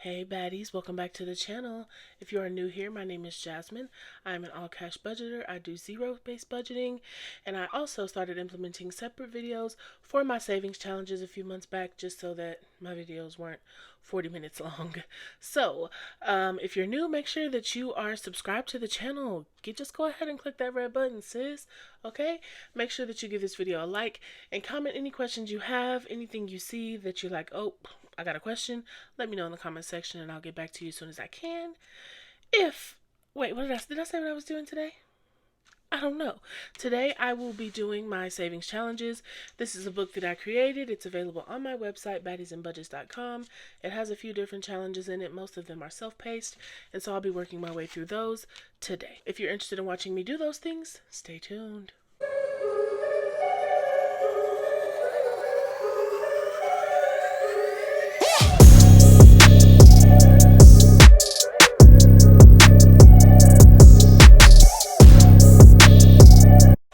Hey baddies, welcome back to the channel. If you are new here, my name is Jasmine. I'm an all-cash budgeter. I do zero-based budgeting, and I also started implementing separate videos for my savings challenges a few months back just so that my videos weren't 40 minutes long. So, if you're new, make sure that you are subscribed to the channel. Just go ahead and click that red button, sis. Okay? Make sure that you give this video a like and comment any questions you have, anything you see that you're like, oh, I got a question, let me know in the comment section and I'll get back to you as soon as I can. Wait, did I say what I was doing today? I don't know. Today I will be doing my savings challenges. This is a book that I created. It's available on my website, baddiesandbudgets.com. It has a few different challenges in it. Most of them are self-paced, and so I'll be working my way through those today. If you're interested in watching me do those things, stay tuned.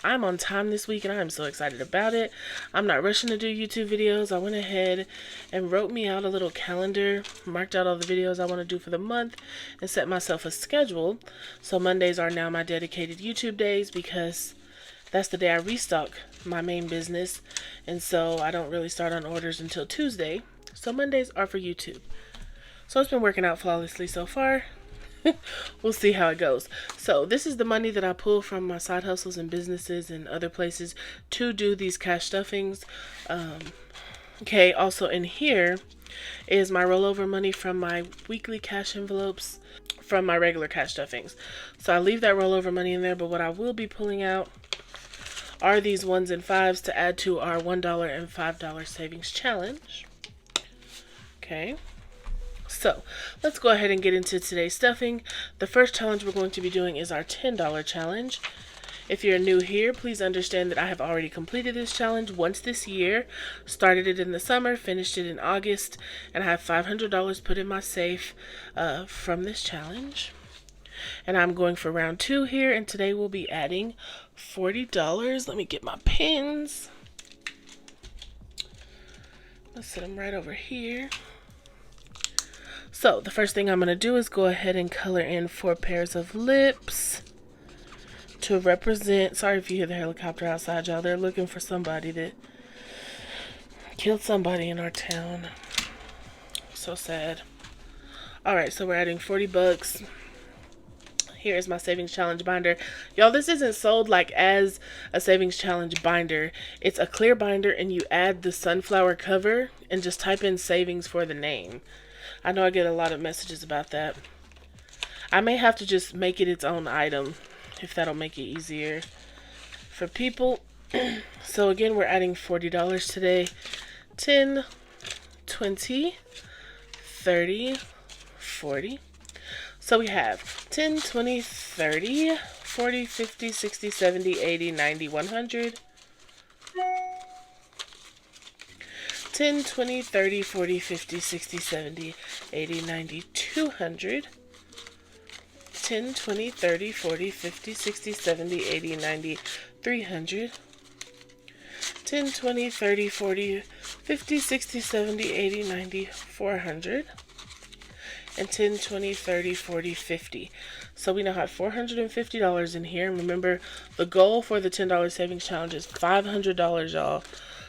I'm on time this week and I'm so excited about it. I'm not rushing to do YouTube videos. I went ahead and wrote me out a little calendar, marked out all the videos I want to do for the month, and set myself a schedule. So Mondays are now my dedicated YouTube days because that's the day I restock my main business, and so I don't really start on orders until Tuesday. So Mondays are for YouTube. So it's been working out flawlessly so far. We'll see how it goes. So this is the money that I pull from my side hustles and businesses and other places to do these cash stuffings. Okay, also in here is my rollover money from my weekly cash envelopes from my regular cash stuffings. So I leave that rollover money in there, but what I will be pulling out are these 1s and 5s to add to our $1 and $5 savings challenge. Okay. So, let's go ahead and get into today's stuffing. The first challenge we're going to be doing is our $10 challenge. If you're new here, please understand that I have already completed this challenge once this year. Started it in the summer, finished it in August, and I have $500 put in my safe from this challenge. And I'm going for round 2 here, and today we'll be adding $40. Let me get my pins. Let's set them right over here. So, the first thing I'm going to do is go ahead and color in 4 pairs of lips to represent, sorry if you hear the helicopter outside, y'all, they're looking for somebody that killed somebody in our town. So sad. Alright, so we're adding $40. Here's my savings challenge binder. Y'all, this isn't sold like as a savings challenge binder. It's a clear binder and you add the sunflower cover and just type in savings for the name. I know I get a lot of messages about that. I may have to just make it its own item if that'll make it easier for people. So again, we're adding $40 today. 10, 20, 30, 40. So we have 10, 20, 30, 40, 50, 60, 70, 80, 90, 100. 10, 20, 30, 40, 50, 60, 70, 80, 90, 200. 10, 20, 30, 40, 50, 60, 70, 80, 90, 300. 10, 20, 30, 40, 50, 60, 70, 80, 90, 400. And 10, 20, 30, 40, 50. So we now have $450 in here. Remember, the goal for the $10 savings challenge is $500, y'all.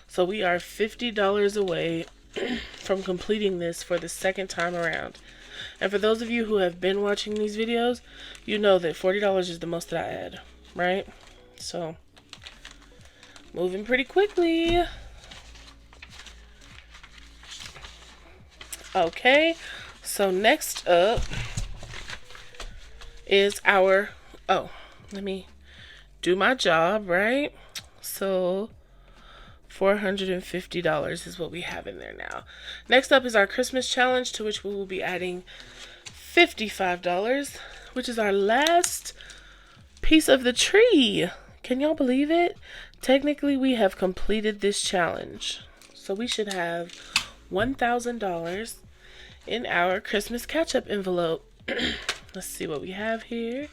So we are $50 away from completing this for the second time around. And for those of you who have been watching these videos, you know that $40 is the most that I add, right? So, moving pretty quickly. Okay, so next up is our, let me do my job, right? So, $450 is what we have in there now. Next up is our Christmas challenge, to which we will be adding $55, which is our last piece of the tree. Can y'all believe it? Technically, we have completed this challenge. So we should have $1,000 in our Christmas catch-up envelope. Let's see what we have here.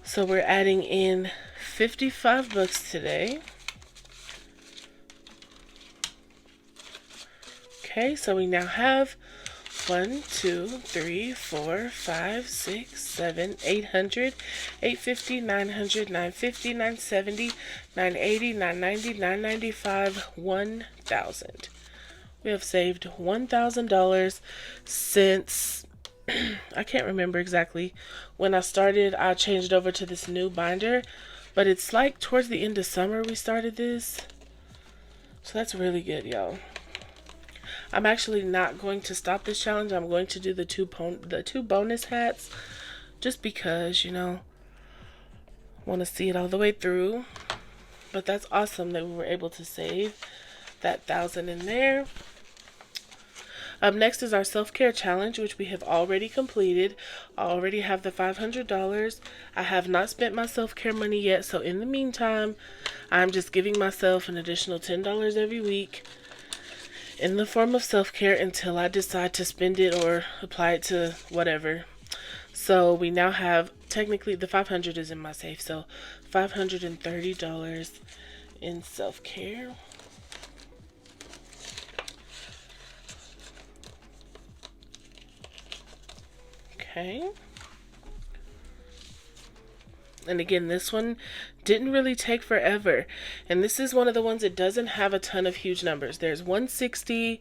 So we're adding in $55 today. Okay, so we now have 1, 2, 3, 4, 5, 6, 7, 800, 850, 900, 950, 970, 980, 990, 995, 1,000. We have saved $1,000 since I can't remember exactly when I started. I changed over to this new binder, but it's like towards the end of summer we started this. So that's really good, y'all. I'm actually not going to stop this challenge. I'm going to do the two bonus hats just because, you know, want to see it all the way through. But that's awesome that we were able to save that 1,000 in there. Up next is our self-care challenge, which we have already completed. I already have the $500. I have not spent my self-care money yet, so in the meantime, I'm just giving myself an additional $10 every week in the form of self-care until I decide to spend it or apply it to whatever. So we now have, technically the 500 is in my safe, so $530 in self-care. Okay. And again, this one didn't really take forever. And this is one of the ones that doesn't have a ton of huge numbers. There's 160,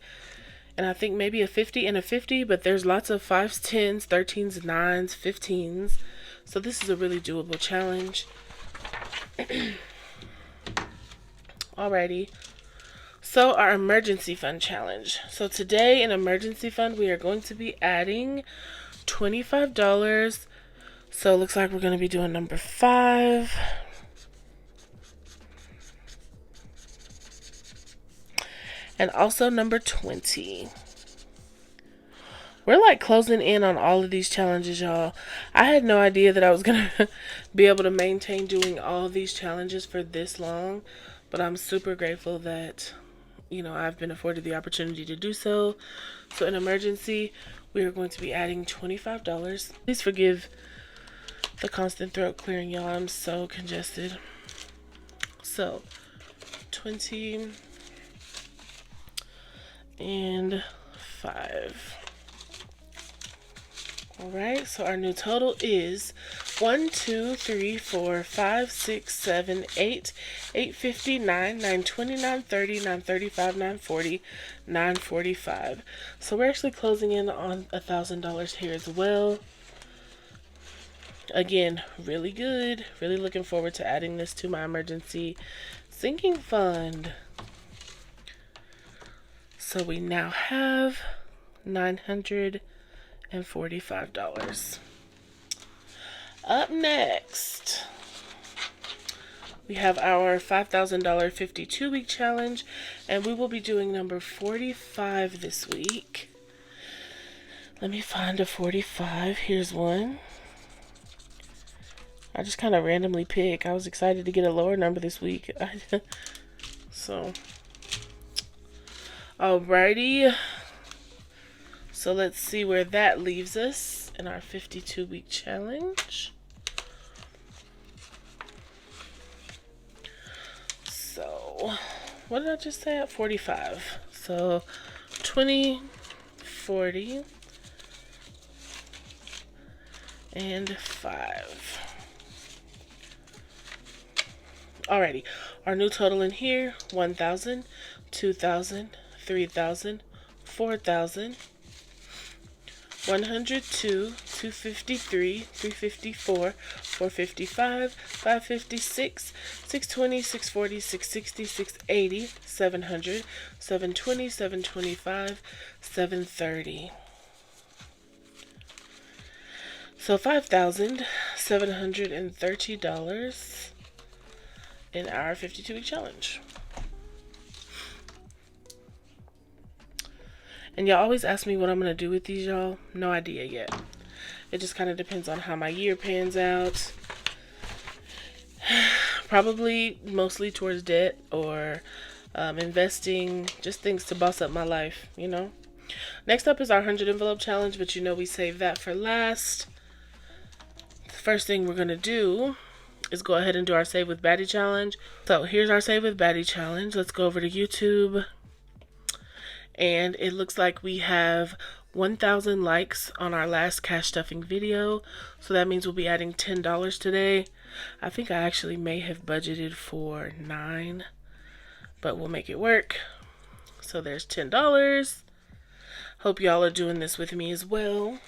and I think maybe a 50 and a 50, but there's lots of 5s, 10s, 13s, 9s, 15s. So this is a really doable challenge. Alrighty. So our emergency fund challenge. So today in emergency fund, we are going to be adding $25. So it looks like we're going to be doing number 5. And also number 20. We're like closing in on all of these challenges, y'all. I had no idea that I was going to be able to maintain doing all of these challenges for this long. But I'm super grateful that, you know, I've been afforded the opportunity to do so. So in emergency, we are going to be adding $25. Please forgive the constant throat clearing, y'all. I'm so congested. So 20 and 5. Alright, so our new total is 1, 2, 3, 4, 5, 6, 7, 8, 850, 9, 920, 930, 935, 940, 945. So we're actually closing in on $1,000 here as well. Again, really good. Really looking forward to adding this to my emergency sinking fund. So we now have $945. Up next, we have our $5,000 52-week challenge, and we will be doing number 45 this week. Let me find a 45. Here's one. I just kind of randomly pick. I was excited to get a lower number this week. So, alrighty. So let's see where that leaves us in our 52-week challenge. So, what did I just say at 45? So, 20, 40, and 5. Alrighty, our new total in here, 1,000, 2,000, 3,000, 4,000, 102, 253, 354, 455, 556, 620, 640, 660, 680, 700, 720, 725, 730. So $5,730 in our 52-week challenge. And y'all always ask me what I'm going to do with these, y'all. No idea yet. It just kind of depends on how my year pans out. Probably mostly towards debt or investing, just things to boss up my life, you know. Next up is our 100 envelope challenge, but you know we save that for last. The first thing we're going to do is go ahead and do our Save With Baddie challenge. So here's our Save With Baddie challenge. Let's go over to YouTube. And it looks like we have 1,000 likes on our last cash stuffing video. So that means we'll be adding $10 today. I think I actually may have budgeted for $9, but we'll make it work. So there's $10. Hope y'all are doing this with me as well.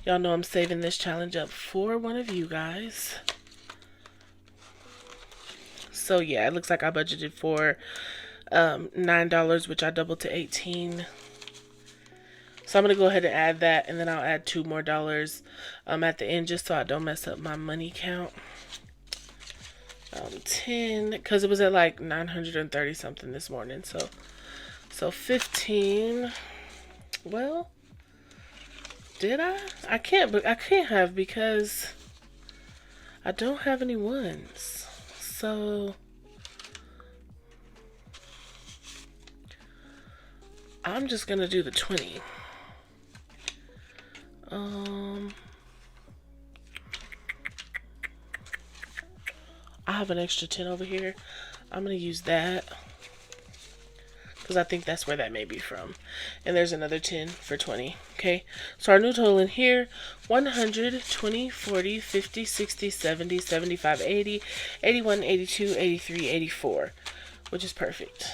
Y'all know I'm saving this challenge up for one of you guys. So yeah, it looks like I budgeted for $9, which I doubled to $18. So I'm going to go ahead and add that, and then I'll add $2 more at the end just so I don't mess up my money count. 10, because it was at like 930 something this morning. So 15. Well, did I? I can't have, because I don't have any ones. So I'm just gonna do the 20. I have an extra 10 over here. I'm gonna use that because I think that's where that may be from. And there's another 10 for 20. Okay, so our new total in here: 100, 20, 40, 50, 60, 70, 75, 80, 81, 82, 83, 84, which is perfect.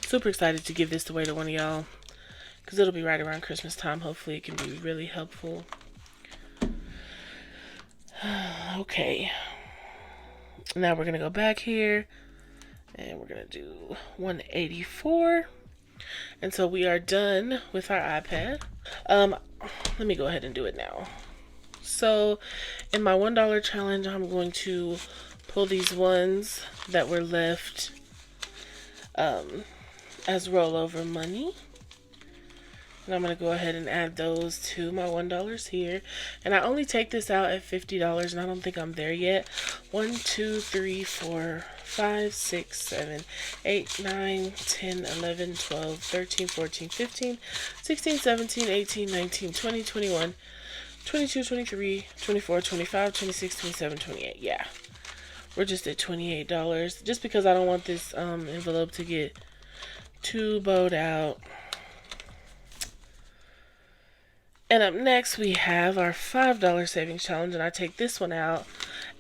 Super excited to give this away to one of y'all, because it'll be right around Christmas time. Hopefully it can be really helpful. Okay, now we're gonna go back here and we're gonna do 184. And so we are done with our iPad. Let me go ahead and do it now. So in my $1 challenge, I'm going to pull these ones that were left as rollover money. And I'm going to go ahead and add those to my $1 here. And I only take this out at $50, and I don't think I'm there yet. 1, 2, 3, 4, 5, 6, 7, 8, 9, 10, 11, 12, 13, 14, 15, 16, 17, 18, 19, 20, 21, 22, 23, 24, 25, 26, 27, 28. Yeah. We're just at $28. Just because I don't want this envelope to get too bowed out. And up next we have our $5 savings challenge, and I take this one out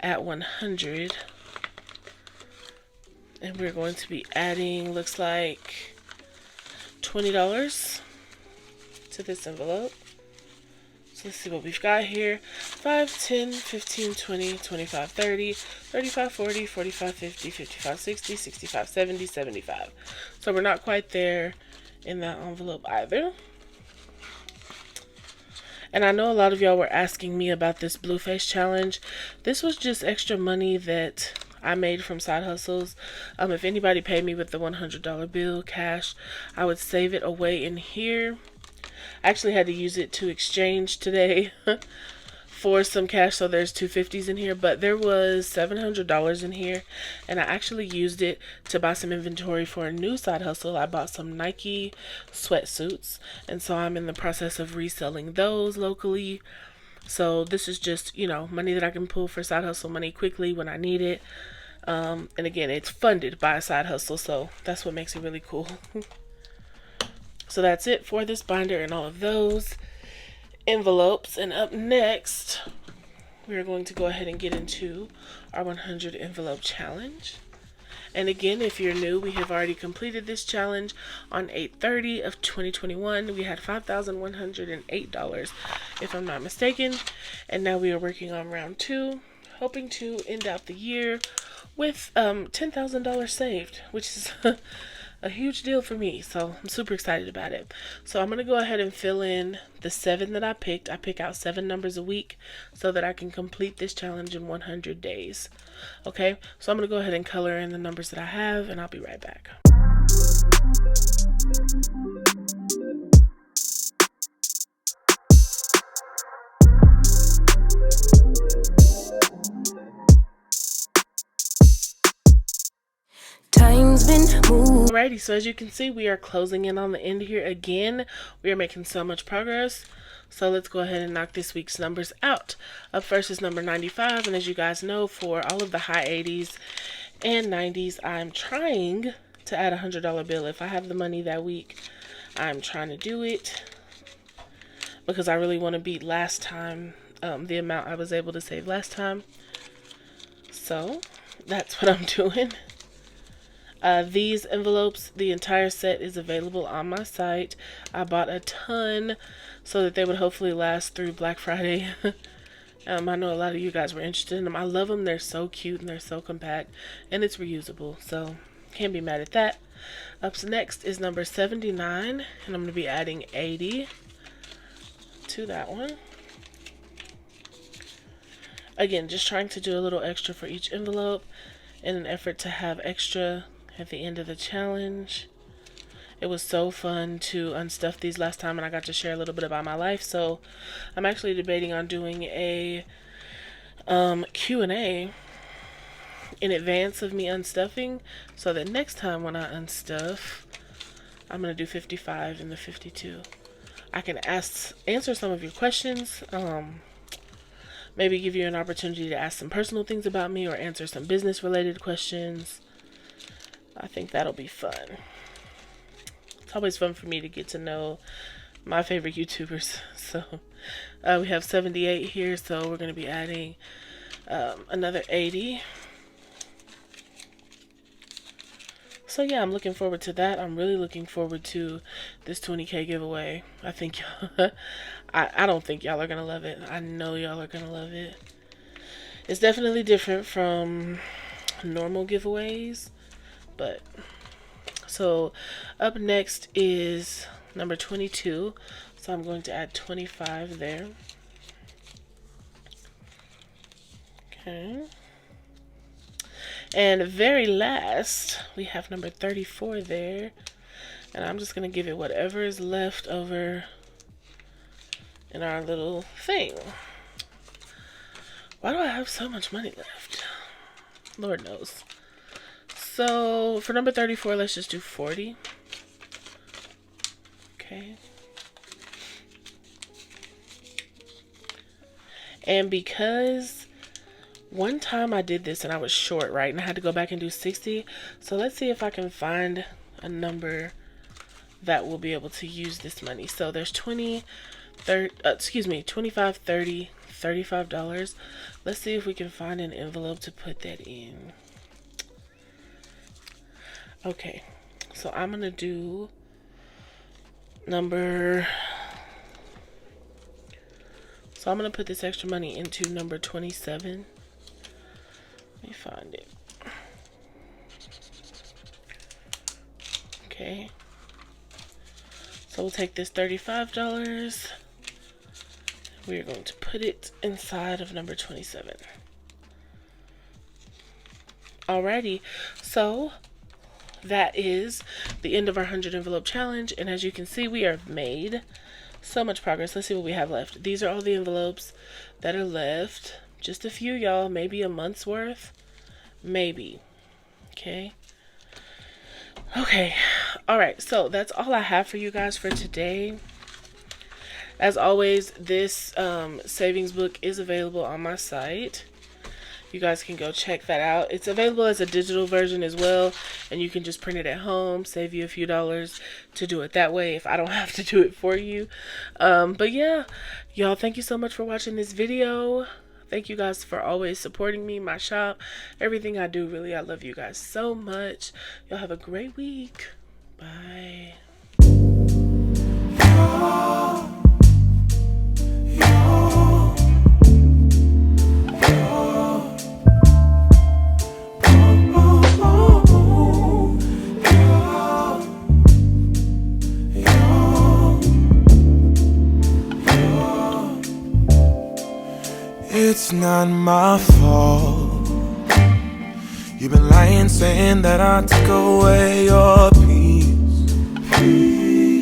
at 100. And we're going to be adding, looks like, $20 to this envelope. So let's see what we've got here. 5, 10, 15, 20, 25, 30, 35, 40, 45, 50, 55, 60, 65, 70, 75. So we're not quite there in that envelope either. And I know a lot of y'all were asking me about this Blueface challenge. This was just extra money that I made from side hustles. If anybody paid me with the $100 bill cash, I would save it away in here. I actually had to use it to exchange today for some cash, so there's $250s in here, but there was $700 in here, and I actually used it to buy some inventory for a new side hustle. I bought some Nike sweatsuits, and so I'm in the process of reselling those locally. So this is just, you know, money that I can pull for side hustle money quickly when I need it. And again, it's funded by a side hustle, so that's what makes it really cool. So that's it for this binder and all of those envelopes. And up next, we're going to go ahead and get into our 100 envelope challenge. And again, if you're new, we have already completed this challenge on 8/30 of 2021. We had $5,108, if I'm not mistaken. And now we are working on round 2, hoping to end out the year with $10,000 saved, which is a huge deal for me, so I'm super excited about it. So I'm going to go ahead and fill in the 7 that I picked. I pick out 7 numbers a week so that I can complete this challenge in 100 days. Okay, so I'm going to go ahead and color in the numbers that I have, and I'll be right back. Alrighty, so as you can see, we are closing in on the end here again. We are making so much progress. So let's go ahead and knock this week's numbers out. Up first is number 95, and as you guys know, for all of the high 80s and 90s, I'm trying to add $100 bill. If I have the money that week, I'm trying to do it because I really want to beat last time, the amount I was able to save last time. So that's what I'm doing. These envelopes, the entire set is available on my site. I bought a ton so that they would hopefully last through Black Friday. I know a lot of you guys were interested in them. I love them. They're so cute and they're so compact, and it's reusable, so can't be mad at that. Up next is number 79, and I'm going to be adding 80 to that one. Again, just trying to do a little extra for each envelope in an effort to have extra at the end of the challenge. It was so fun to unstuff these last time, and I got to share a little bit about my life. So I'm actually debating on doing a Q&A in advance of me unstuffing, so that next time when I unstuff, I'm going to do 55 and the 52. I can answer some of your questions, maybe give you an opportunity to ask some personal things about me or answer some business related questions. I think that'll be fun. It's always fun for me to get to know my favorite YouTubers. So we have 78 here, so we're going to be adding another 80. So yeah, I'm looking forward to that. I'm really looking forward to this 20K giveaway. I think I don't think y'all are going to love it. I know y'all are going to love it. It's definitely different from normal giveaways, but so up next is number 22. So I'm going to add 25 there. Okay. And very last, we have number 34 there. And I'm just going to give it whatever is left over in our little thing. Why do I have so much money left? Lord knows. So for number 34, let's just do 40. Okay. And because one time I did this and I was short, right? And I had to go back and do 60. So let's see if I can find a number that will be able to use this money. So there's 25, 30, $35. Let's see if we can find an envelope to put that in. Okay, so I'm gonna do number, so I'm gonna put this extra money into number 27. Let me find it. Okay, so we'll take this $35. We are going to put it inside of number 27. Alrighty, so that is the end of our 100 envelope challenge, and as you can see, we have made so much progress. Let's see what we have left. These are all the envelopes that are left. Just a few, y'all. Maybe a month's worth. Maybe. Okay. Alright, so that's all I have for you guys for today. As always, this savings book is available on my site. You guys can go check that out. It's available as a digital version as well, and you can just print it at home, save you a few dollars to do it that way if I don't have to do it for you. But yeah, y'all, thank you so much for watching this video. Thank you guys for always supporting me, my shop, everything I do. Really, I love you guys so much. Y'all have a great week. Bye. It's not my fault. You've been lying, saying that I took away your peace.